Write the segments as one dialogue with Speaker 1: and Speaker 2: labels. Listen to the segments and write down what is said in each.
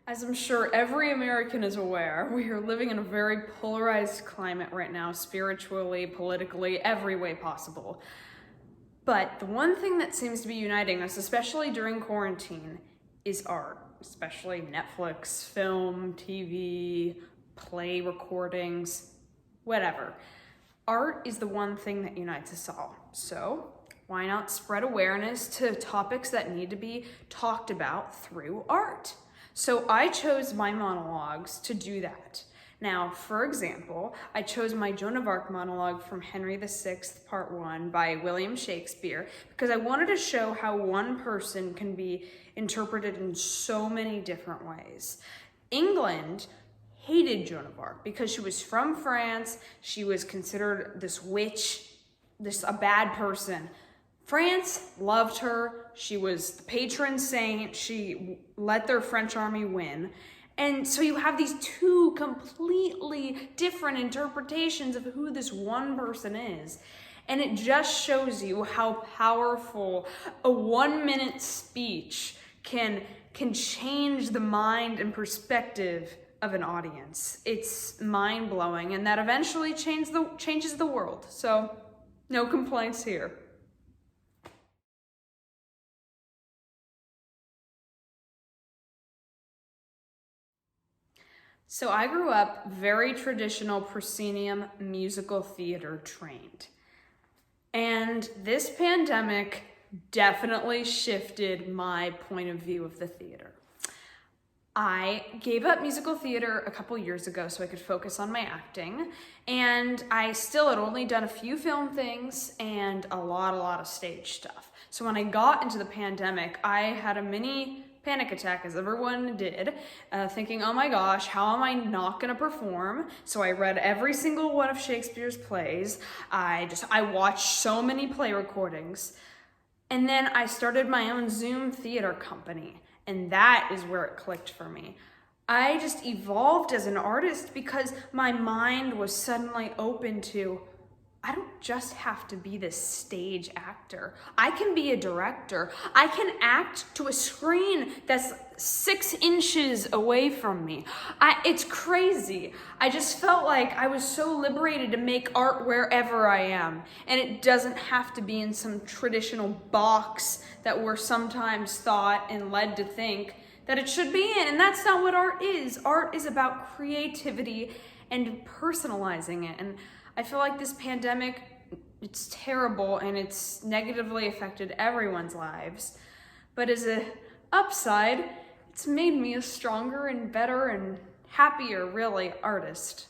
Speaker 1: As I'm sure every American is aware, we are living in a very polarized climate right now, spiritually, politically, every way possible. But the one thing that seems to be uniting us, especially during quarantine, is art, especially Netflix, film, TV, play recordings, whatever. Art is the one thing that unites us all. So why not spread awareness to topics that need to be talked about through art? So I chose my monologues to do that. Now, for example, I chose my Joan of Arc monologue from Henry VI, Part 1 by William Shakespeare, because I wanted to show how one person can be interpreted in so many different ways. England hated Joan of Arc because she was from France, she was considered this witch, a bad person. France loved her. She was the patron saint. She let their French army win. And so you have these two completely different interpretations of who this one person is. And it just shows you how powerful a 1-minute speech can change the mind and perspective of an audience. It's mind-blowing, and that eventually changes the world. So no complaints here. So I grew up very traditional proscenium musical theater trained. And this pandemic definitely shifted my point of view of the theater. I gave up musical theater a couple years ago so I could focus on my acting, and I still had only done a few film things and a lot of stage stuff. So when I got into the pandemic, I had a mini panic attack, as everyone did, thinking, oh my gosh, how am I not gonna perform? So I read every single one of Shakespeare's plays. I watched so many play recordings. And then I started my own Zoom theater company. And that is where it clicked for me. I just evolved as an artist because my mind was suddenly open to, I don't just have to be this stage actor. I can be a director. I can act to a screen that's 6 inches away from me. It's crazy. I just felt like I was so liberated to make art wherever I am. And it doesn't have to be in some traditional box that we're sometimes thought and led to think that it should be in. And that's not what art is. Art is about creativity and personalizing it. And I feel like this pandemic, it's terrible and it's negatively affected everyone's lives. But as an upside, it's made me a stronger and better and happier, really, artist.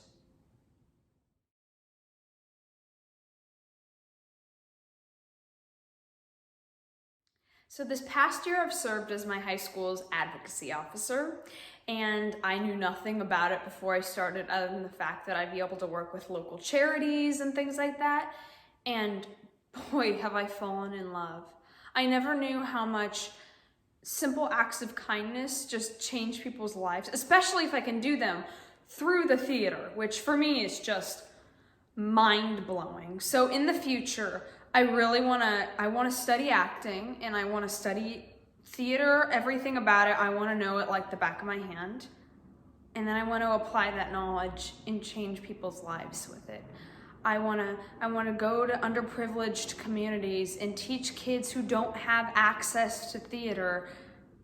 Speaker 1: So this past year I've served as my high school's advocacy officer, and I knew nothing about it before I started other than the fact that I'd be able to work with local charities and things like that. And boy, have I fallen in love. I never knew how much simple acts of kindness just change people's lives, especially if I can do them through the theater, which for me is just mind-blowing. So in the future, I want to study acting, and I want to study theater, everything about it. I want to know it like the back of my hand. And then I want to apply that knowledge and change people's lives with it. I want to go to underprivileged communities and teach kids who don't have access to theater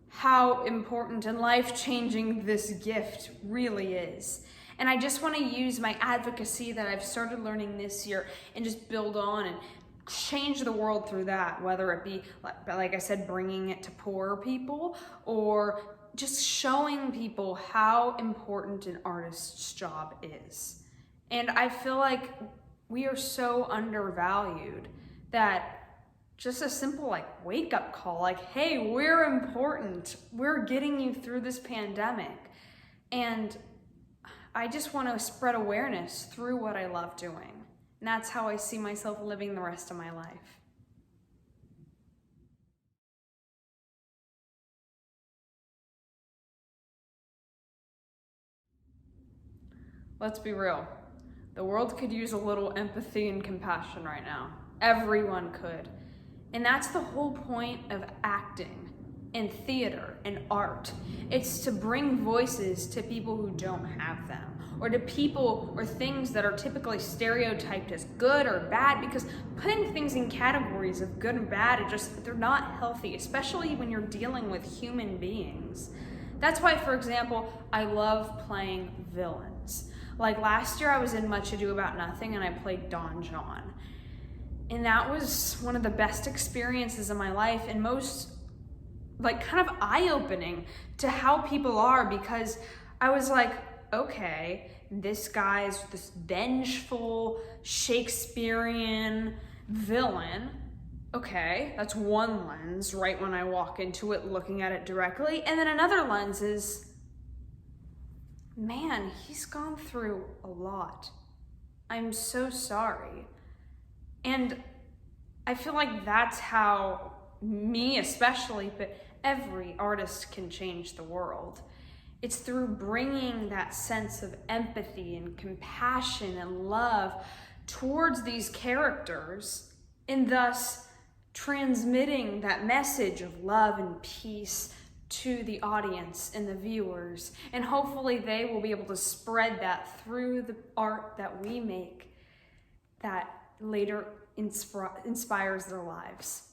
Speaker 1: how important and life-changing this gift really is. And I just want to use my advocacy that I've started learning this year and just build on and change the world through that, whether it be, like I said, bringing it to poorer people or just showing people how important an artist's job is. And I feel like we are so undervalued that just a simple wake-up call, hey, we're important. We're getting you through this pandemic. And I just want to spread awareness through what I love doing. And that's how I see myself living the rest of my life. Let's be real. The world could use a little empathy and compassion right now. Everyone could. And that's the whole point of acting. in theater and art. It's to bring voices to people who don't have them, or to people or things that are typically stereotyped as good or bad, because putting things in categories of good and bad, they're not healthy, especially when you're dealing with human beings. That's why, for example, I love playing villains. Like last year I was in Much Ado About Nothing and I played Don John. And that was one of the best experiences of my life, and most kind of eye-opening to how people are, because I was like, okay, this guy's this vengeful Shakespearean villain. Okay, that's one lens right when I walk into it, looking at it directly. And then another lens is, man, he's gone through a lot. I'm so sorry. And I feel like that's how me especially, but every artist can change the world. It's through bringing that sense of empathy and compassion and love towards these characters, and thus transmitting that message of love and peace to the audience and the viewers. And hopefully they will be able to spread that through the art that we make that later inspires their lives.